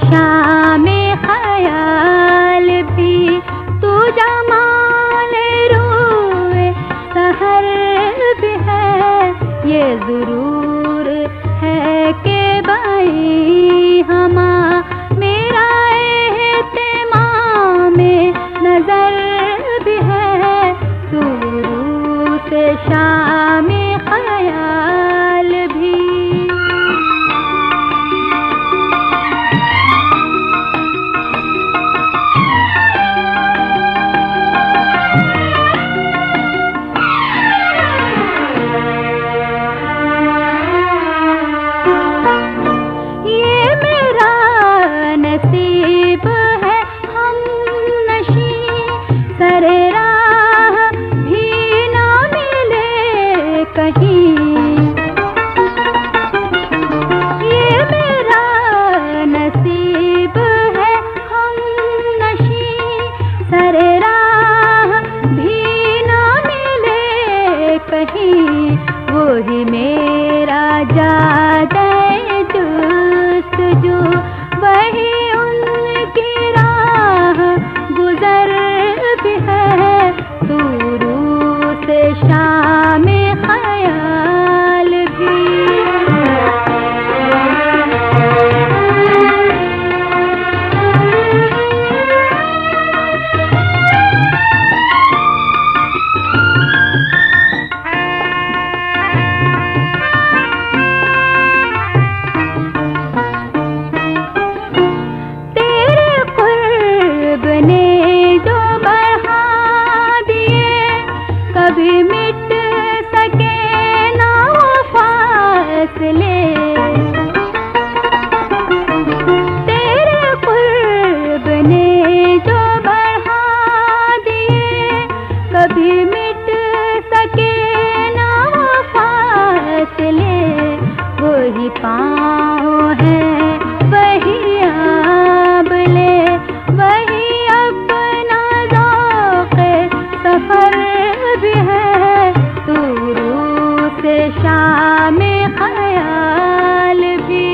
शामे ख्याल भी तू जमाल रूए सहर भी है, ये ज़रूर है कि भाई हमा मेरा एहतिमाम नज़र भी है, तू से शामे ख्याल भी। नसीब है हम नशी सरे राह भी ना मिले कहीं, ये मेरा नसीब है हम नशी सरे राह भी ना मिले कहीं, वही मेरा जादे जुस्तजू वही उनकी राह गुजर भी है, तू से शामे ख्याल भी। कभी मिट सके ना फासले, तेरे कुर्ब ने जो बढ़ा दिए, कभी मिट सके ना फासले, वही पाँव है वही आबले, वही अपना ज़ौक़े सफ़र भी है, तू से शामे ख्याल भी।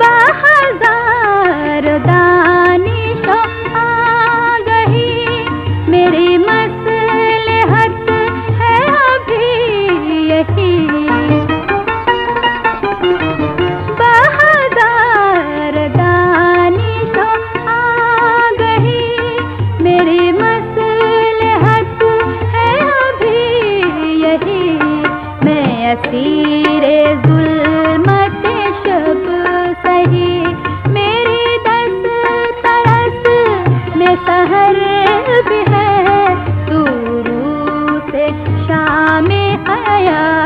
बाहज़ार दानिशो आ गई, मेरी मसलहत है अभी यही, बाहज़ार दानिशो आ गई, मेरी मसलहत है अभी यही, मैं असीरे ज़ुल्मत शब सही, मेरी दस्त तरस में सहर भी है, तू से शामे ख्याल